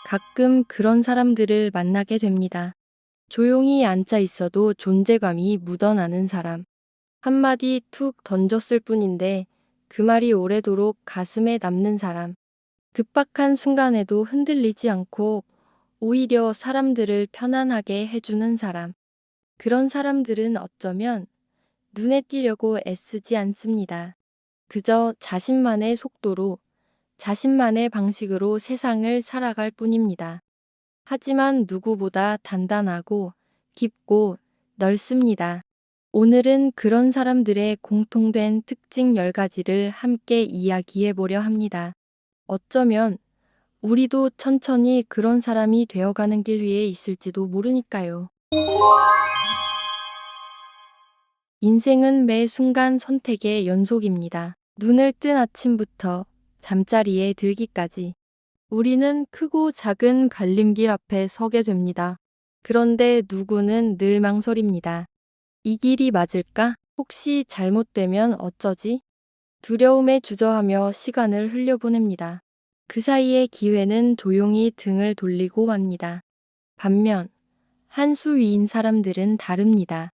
가끔 그런 사람들을 만나게 됩니다. 조용히 앉아 있어도 존재감이 묻어나는 사람. 한마디 툭 던졌을 뿐인데 그 말이 오래도록 가슴에 남는 사람. 급박한 순간에도 흔들리지 않고 오히려 사람들을 편안하게 해주는 사람. 그런 사람들은 어쩌면 눈에 띄려고 애쓰지 않습니다. 그저 자신만의 속도로, 자신만의 방식으로 세상을 살아갈 뿐입니다. 하지만 누구보다 단단하고 깊고 넓습니다. 오늘은 그런 사람들의 공통된 특징 10가지를 함께 이야기해 보려 합니다. 어쩌면 우리도 천천히 그런 사람이 되어가는 길 위에 있을지도 모르니까요. 인생은 매 순간 선택의 연속입니다. 눈을 뜬 아침부터 잠자리에 들기까지 우리는 크고 작은 갈림길 앞에 서게 됩니다. 그런데 누구는 늘 망설입니다. 이 길이 맞을까? 혹시 잘못되면 어쩌지? 두려움에 주저하며 시간을 흘려보냅니다. 그 사이에 기회는 조용히 등을 돌리고 맙니다. 반면 한 수 위인 사람들은 다릅니다.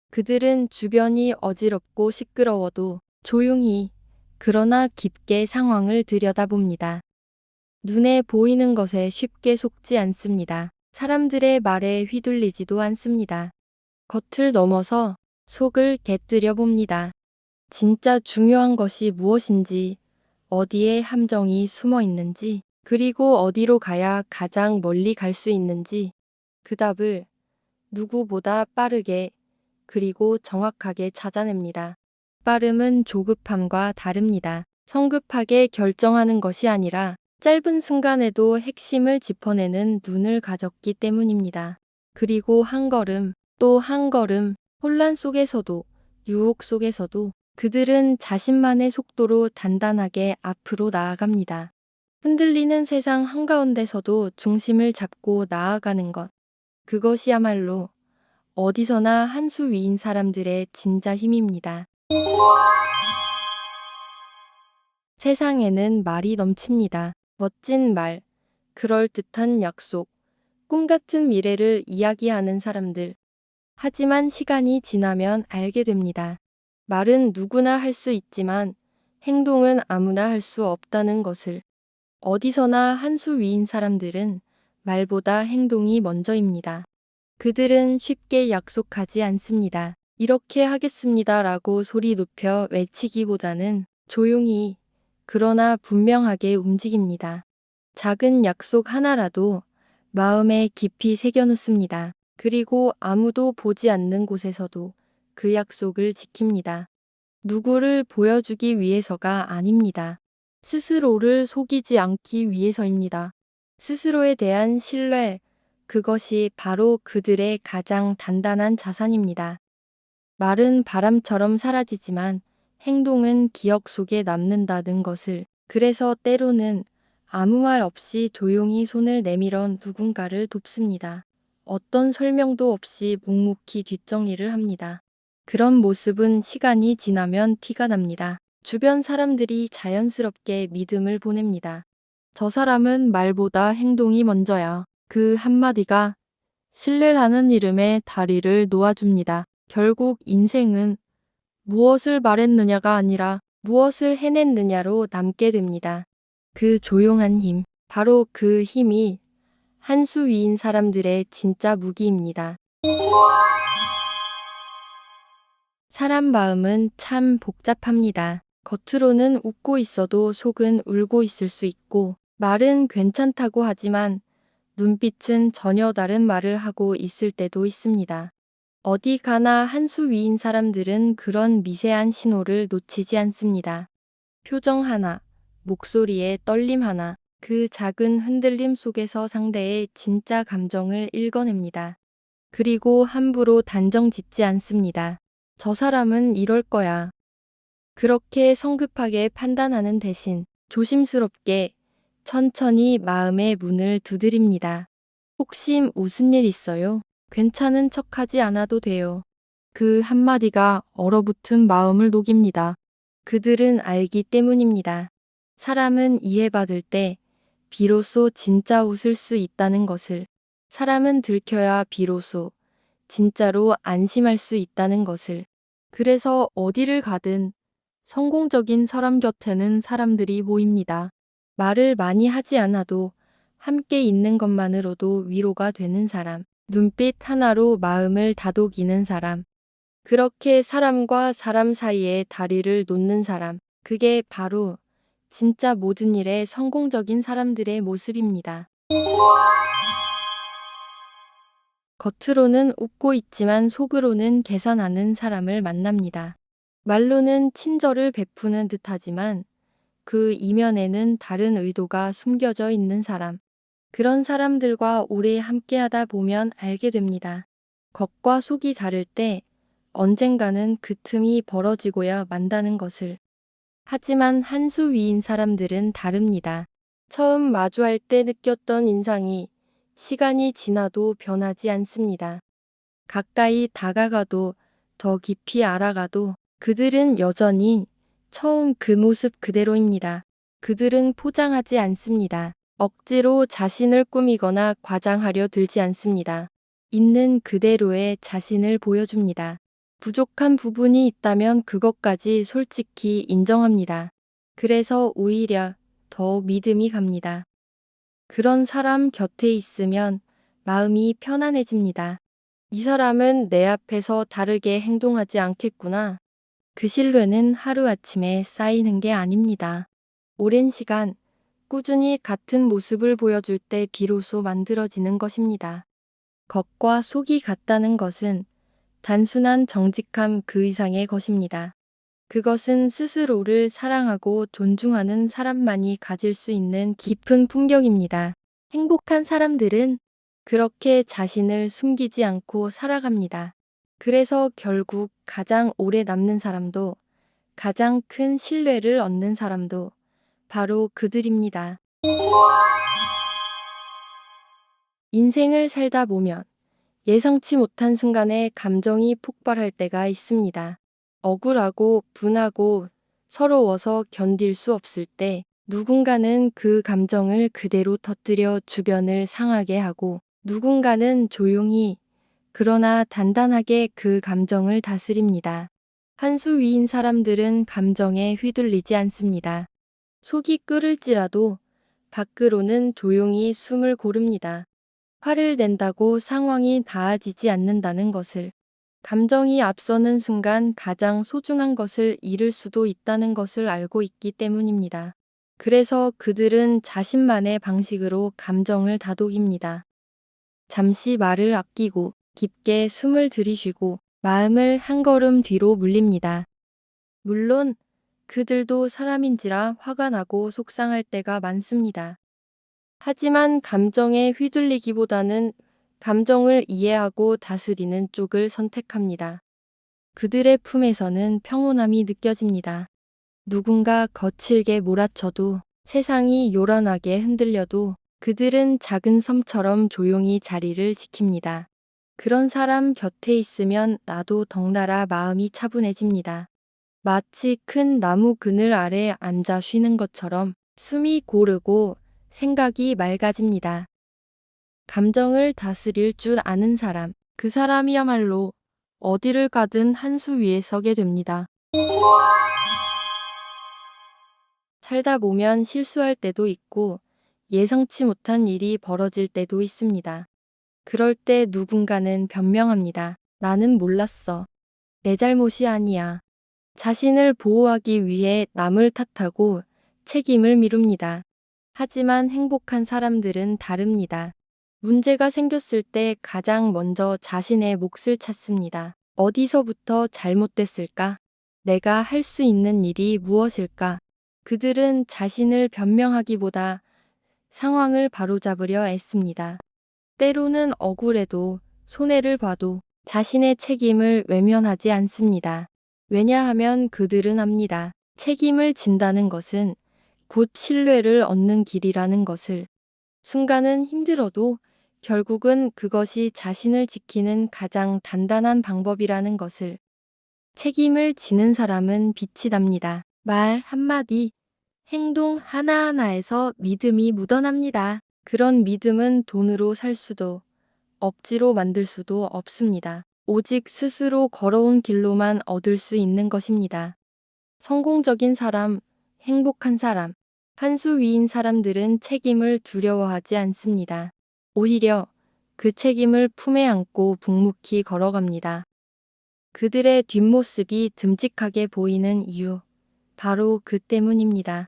그들은 주변이 어지럽고 시끄러워도 조용히 그러나 깊게 상황을 들여다봅니다. 눈에 보이는 것에 쉽게 속지 않습니다. 사람들의 말에 휘둘리지도 않습니다. 겉을 넘어서 속을 곁들여 봅니다. 진짜 중요한 것이 무엇인지, 어디에 함정이 숨어 있는지, 그리고 어디로 가야 가장 멀리 갈 수 있는지 그 답을 누구보다 빠르게 그리고 정확하게 찾아냅니다. 빠름은 조급함과 다릅니다. 성급하게 결정하는 것이 아니라 짧은 순간에도 핵심을 짚어내는 눈을 가졌기 때문입니다. 그리고 한 걸음, 또 한 걸음, 혼란 속에서도, 유혹 속에서도 그들은 자신만의 속도로 단단하게 앞으로 나아갑니다. 흔들리는 세상 한가운데서도 중심을 잡고 나아가는 것. 그것이야말로 어디서나 한 수 위인 사람들의 진짜 힘입니다. 세상에는 말이 넘칩니다. 멋진 말, 그럴듯한 약속, 꿈 같은 미래를 이야기하는 사람들. 하지만 시간이 지나면 알게 됩니다. 말은 누구나 할 수 있지만 행동은 아무나 할 수 없다는 것을. 어디서나 한 수 위인 사람들은 말보다 행동이 먼저입니다. 그들은 쉽게 약속하지 않습니다. 이렇게 하겠습니다라고 소리 높여 외치기보다는 조용히 그러나 분명하게 움직입니다. 작은 약속 하나라도 마음에 깊이 새겨놓습니다. 그리고 아무도 보지 않는 곳에서도 그 약속을 지킵니다. 누구를 보여주기 위해서가 아닙니다. 스스로를 속이지 않기 위해서입니다. 스스로에 대한 신뢰, 그것이 바로 그들의 가장 단단한 자산입니다. 말은 바람처럼 사라지지만 행동은 기억 속에 남는다는 것을. 그래서 때로는 아무 말 없이 조용히 손을 내밀어 누군가를 돕습니다. 어떤 설명도 없이 묵묵히 뒷정리를 합니다. 그런 모습은 시간이 지나면 티가 납니다. 주변 사람들이 자연스럽게 믿음을 보냅니다. 저 사람은 말보다 행동이 먼저야. 그 한마디가 신뢰라는 이름의 다리를 놓아줍니다. 결국 인생은 무엇을 말했느냐가 아니라 무엇을 해냈느냐로 남게 됩니다. 그 조용한 힘, 바로 그 힘이 한 수 위인 사람들의 진짜 무기입니다. 사람 마음은 참 복잡합니다. 겉으로는 웃고 있어도 속은 울고 있을 수 있고, 말은 괜찮다고 하지만 눈빛은 전혀 다른 말을 하고 있을 때도 있습니다. 어디 가나 한 수 위인 사람들은 그런 미세한 신호를 놓치지 않습니다. 표정 하나, 목소리의 떨림 하나, 그 작은 흔들림 속에서 상대의 진짜 감정을 읽어냅니다. 그리고 함부로 단정 짓지 않습니다. 저 사람은 이럴 거야. 그렇게 성급하게 판단하는 대신 조심스럽게 천천히 마음의 문을 두드립니다. 혹시 무슨 일 있어요? 괜찮은 척하지 않아도 돼요. 그 한마디가 얼어붙은 마음을 녹입니다. 그들은 알기 때문입니다. 사람은 이해받을 때 비로소 진짜 웃을 수 있다는 것을, 사람은 들켜야 비로소 진짜로 안심할 수 있다는 것을. 그래서 어디를 가든 성공적인 사람 곁에는 사람들이 모입니다. 말을 많이 하지 않아도 함께 있는 것만으로도 위로가 되는 사람, 눈빛 하나로 마음을 다독이는 사람, 그렇게 사람과 사람 사이에 다리를 놓는 사람, 그게 바로 진짜 모든 일에 성공적인 사람들의 모습입니다. 겉으로는 웃고 있지만 속으로는 계산하는 사람을 만납니다. 말로는 친절을 베푸는 듯하지만 그 이면에는 다른 의도가 숨겨져 있는 사람. 그런 사람들과 오래 함께하다 보면 알게 됩니다. 겉과 속이 다를 때 언젠가는 그 틈이 벌어지고야 만다는 것을. 하지만 한 수 위인 사람들은 다릅니다. 처음 마주할 때 느꼈던 인상이 시간이 지나도 변하지 않습니다. 가까이 다가가도 더 깊이 알아가도 그들은 여전히 처음 그 모습 그대로입니다. 그들은 포장하지 않습니다. 억지로 자신을 꾸미거나 과장하려 들지 않습니다. 있는 그대로의 자신을 보여줍니다. 부족한 부분이 있다면 그것까지 솔직히 인정합니다. 그래서 오히려 더 믿음이 갑니다. 그런 사람 곁에 있으면 마음이 편안해집니다. 이 사람은 내 앞에서 다르게 행동하지 않겠구나. 그 신뢰는 하루아침에 쌓이는 게 아닙니다. 오랜 시간 꾸준히 같은 모습을 보여줄 때 비로소 만들어지는 것입니다. 겉과 속이 같다는 것은 단순한 정직함 그 이상의 것입니다. 그것은 스스로를 사랑하고 존중하는 사람만이 가질 수 있는 깊은 품격입니다. 행복한 사람들은 그렇게 자신을 숨기지 않고 살아갑니다. 그래서 결국 가장 오래 남는 사람도 가장 큰 신뢰를 얻는 사람도 바로 그들입니다. 인생을 살다 보면 예상치 못한 순간에 감정이 폭발할 때가 있습니다. 억울하고 분하고 서러워서 견딜 수 없을 때 누군가는 그 감정을 그대로 터뜨려 주변을 상하게 하고 누군가는 조용히 그러나 단단하게 그 감정을 다스립니다. 한 수 위인 사람들은 감정에 휘둘리지 않습니다. 속이 끓을지라도 밖으로는 조용히 숨을 고릅니다. 화를 낸다고 상황이 나아지지 않는다는 것을, 감정이 앞서는 순간 가장 소중한 것을 잃을 수도 있다는 것을 알고 있기 때문입니다. 그래서 그들은 자신만의 방식으로 감정을 다독입니다. 잠시 말을 아끼고 깊게 숨을 들이쉬고 마음을 한 걸음 뒤로 물립니다. 물론 그들도 사람인지라 화가 나고 속상할 때가 많습니다. 하지만 감정에 휘둘리기보다는 감정을 이해하고 다스리는 쪽을 선택합니다. 그들의 품에서는 평온함이 느껴집니다. 누군가 거칠게 몰아쳐도 세상이 요란하게 흔들려도 그들은 작은 섬처럼 조용히 자리를 지킵니다. 그런 사람 곁에 있으면 나도 덩달아 마음이 차분해집니다. 마치 큰 나무 그늘 아래 앉아 쉬는 것처럼 숨이 고르고 생각이 맑아집니다. 감정을 다스릴 줄 아는 사람, 그 사람이야말로 어디를 가든 한 수 위에 서게 됩니다. 살다 보면 실수할 때도 있고 예상치 못한 일이 벌어질 때도 있습니다. 그럴 때 누군가는 변명합니다. 나는 몰랐어. 내 잘못이 아니야. 자신을 보호하기 위해 남을 탓하고 책임을 미룹니다. 하지만 행복한 사람들은 다릅니다. 문제가 생겼을 때 가장 먼저 자신의 몫을 찾습니다. 어디서부터 잘못됐을까? 내가 할 수 있는 일이 무엇일까? 그들은 자신을 변명하기보다 상황을 바로잡으려 애씁니다. 때로는 억울해도 손해를 봐도 자신의 책임을 외면하지 않습니다. 왜냐하면 그들은 압니다. 책임을 진다는 것은 곧 신뢰를 얻는 길이라는 것을. 순간은 힘들어도 결국은 그것이 자신을 지키는 가장 단단한 방법이라는 것을. 책임을 지는 사람은 빛이 납니다. 말 한마디, 행동 하나하나에서 믿음이 묻어납니다. 그런 믿음은 돈으로 살 수도, 억지로 만들 수도 없습니다. 오직 스스로 걸어온 길로만 얻을 수 있는 것입니다. 성공적인 사람, 행복한 사람, 한 수 위인 사람들은 책임을 두려워하지 않습니다. 오히려 그 책임을 품에 안고 묵묵히 걸어갑니다. 그들의 뒷모습이 듬직하게 보이는 이유, 바로 그 때문입니다.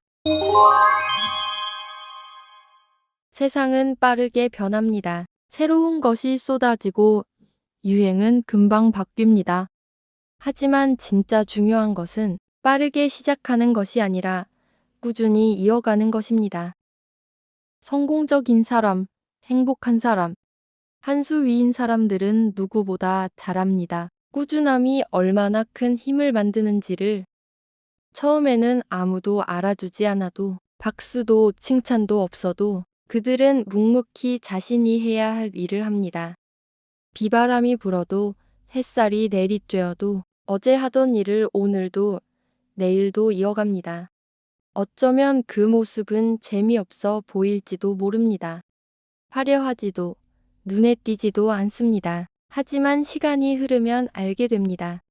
세상은 빠르게 변합니다. 새로운 것이 쏟아지고 유행은 금방 바뀝니다. 하지만 진짜 중요한 것은 빠르게 시작하는 것이 아니라 꾸준히 이어가는 것입니다. 성공적인 사람, 행복한 사람, 한 수 위인 사람들은 누구보다 잘합니다. 꾸준함이 얼마나 큰 힘을 만드는지를. 처음에는 아무도 알아주지 않아도, 박수도 칭찬도 없어도 그들은 묵묵히 자신이 해야 할 일을 합니다. 비바람이 불어도, 햇살이 내리쬐어도 어제 하던 일을 오늘도 내일도 이어갑니다. 어쩌면 그 모습은 재미없어 보일지도 모릅니다. 화려하지도 눈에 띄지도 않습니다. 하지만 시간이 흐르면 알게 됩니다.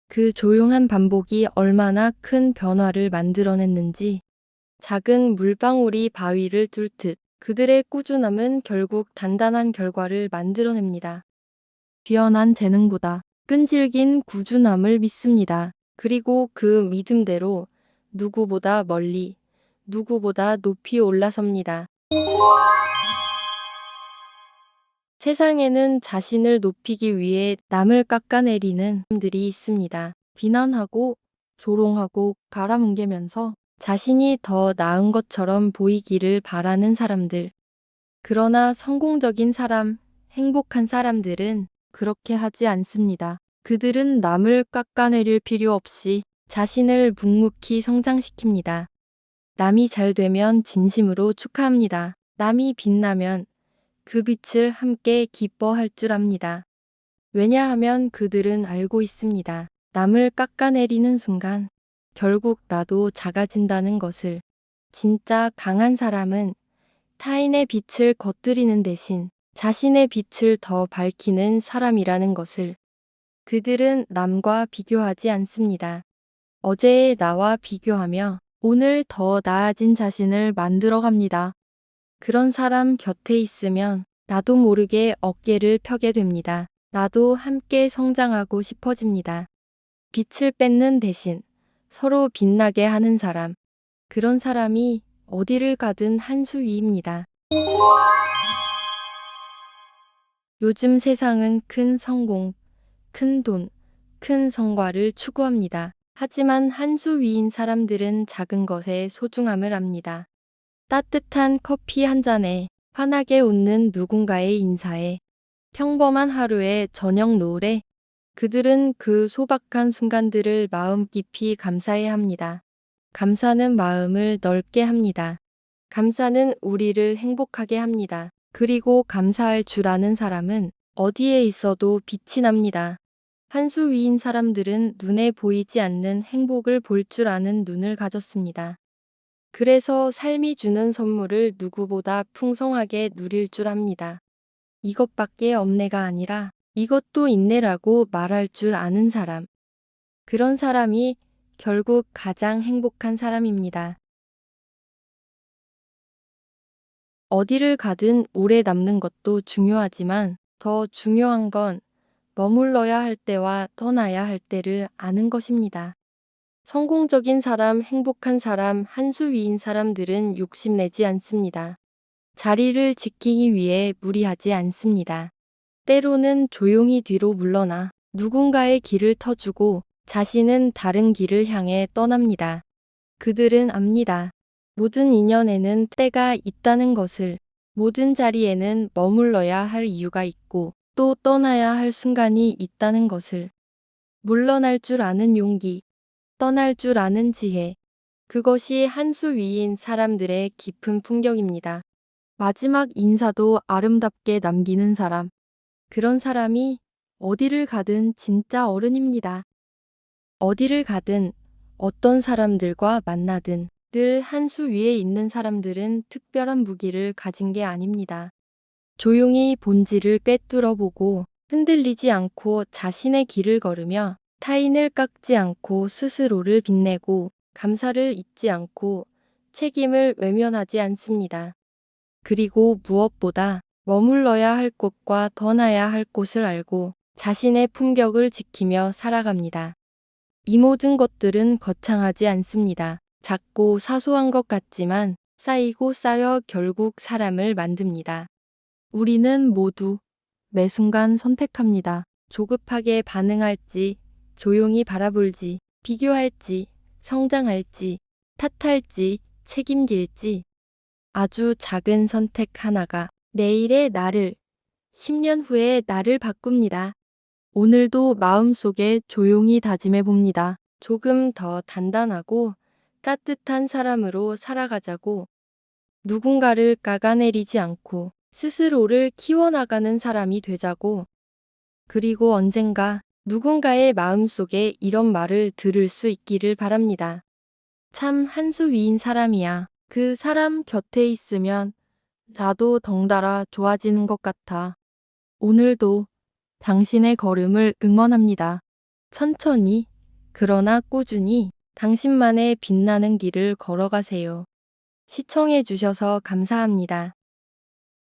그 조용한 반복이 얼마나 큰 변화를 만들어냈는지. 작은 물방울이 바위를 뚫듯 그들의 꾸준함은 결국 단단한 결과를 만들어냅니다. 뛰어난 재능보다 끈질긴 꾸준함을 믿습니다. 그리고 그 믿음대로 누구보다 멀리, 누구보다 높이 올라섭니다. 세상에는 자신을 높이기 위해 남을 깎아내리는 사람들이 있습니다. 비난하고 조롱하고 갈아뭉개면서 자신이 더 나은 것처럼 보이기를 바라는 사람들. 그러나 성공적인 사람, 행복한 사람들은 그렇게 하지 않습니다. 그들은 남을 깎아내릴 필요 없이 자신을 묵묵히 성장시킵니다. 남이 잘 되면 진심으로 축하합니다. 남이 빛나면 그 빛을 함께 기뻐할 줄 압니다. 왜냐하면 그들은 알고 있습니다. 남을 깎아내리는 순간 결국 나도 작아진다는 것을. 진짜 강한 사람은 타인의 빛을 겉들이는 대신 자신의 빛을 더 밝히는 사람이라는 것을. 그들은 남과 비교하지 않습니다. 어제의 나와 비교하며 오늘 더 나아진 자신을 만들어갑니다. 그런 사람 곁에 있으면 나도 모르게 어깨를 펴게 됩니다. 나도 함께 성장하고 싶어집니다. 빛을 뺏는 대신 서로 빛나게 하는 사람. 그런 사람이 어디를 가든 한 수 위입니다. 요즘 세상은 큰 성공, 큰 돈, 큰 성과를 추구합니다. 하지만 한 수 위인 사람들은 작은 것의 소중함을 압니다. 따뜻한 커피 한 잔에, 환하게 웃는 누군가의 인사에, 평범한 하루의 저녁 노을에 그들은 그 소박한 순간들을 마음 깊이 감사해야 합니다. 감사는 마음을 넓게 합니다. 감사는 우리를 행복하게 합니다. 그리고 감사할 줄 아는 사람은 어디에 있어도 빛이 납니다. 한 수 위인 사람들은 눈에 보이지 않는 행복을 볼 줄 아는 눈을 가졌습니다. 그래서 삶이 주는 선물을 누구보다 풍성하게 누릴 줄 압니다. 이것밖에 없네가 아니라 이것도 있네라고 말할 줄 아는 사람. 그런 사람이 결국 가장 행복한 사람입니다. 어디를 가든 오래 남는 것도 중요하지만 더 중요한 건 머물러야 할 때와 떠나야 할 때를 아는 것입니다. 성공적인 사람, 행복한 사람, 한 수 위인 사람들은 욕심내지 않습니다. 자리를 지키기 위해 무리하지 않습니다. 때로는 조용히 뒤로 물러나 누군가의 길을 터주고 자신은 다른 길을 향해 떠납니다. 그들은 압니다. 모든 인연에는 때가 있다는 것을. 모든 자리에는 머물러야 할 이유가 있고 또 떠나야 할 순간이 있다는 것을. 물러날 줄 아는 용기, 떠날 줄 아는 지혜. 그것이 한 수 위인 사람들의 깊은 품격입니다. 마지막 인사도 아름답게 남기는 사람. 그런 사람이 어디를 가든 진짜 어른입니다. 어디를 가든 어떤 사람들과 만나든 늘 한 수 위에 있는 사람들은 특별한 무기를 가진 게 아닙니다. 조용히 본질을 꿰뚫어 보고 흔들리지 않고 자신의 길을 걸으며 타인을 깎지 않고 스스로를 빛내고 감사를 잊지 않고 책임을 외면하지 않습니다. 그리고 무엇보다 머물러야 할 곳과 떠나야 할 곳을 알고 자신의 품격을 지키며 살아갑니다. 이 모든 것들은 거창하지 않습니다. 작고 사소한 것 같지만 쌓이고 쌓여 결국 사람을 만듭니다. 우리는 모두 매 순간 선택합니다. 조급하게 반응할지, 조용히 바라볼지, 비교할지, 성장할지, 탓할지, 책임질지. 아주 작은 선택 하나가 내일의 나를, 10년 후의 나를 바꿉니다. 오늘도 마음속에 조용히 다짐해 봅니다. 조금 더 단단하고 따뜻한 사람으로 살아가자고. 누군가를 깎아내리지 않고 스스로를 키워나가는 사람이 되자고. 그리고 언젠가 누군가의 마음속에 이런 말을 들을 수 있기를 바랍니다. 참 한 수 위인 사람이야. 그 사람 곁에 있으면 나도 덩달아 좋아지는 것 같아. 오늘도 당신의 걸음을 응원합니다. 천천히, 그러나 꾸준히 당신만의 빛나는 길을 걸어가세요. 시청해 주셔서 감사합니다.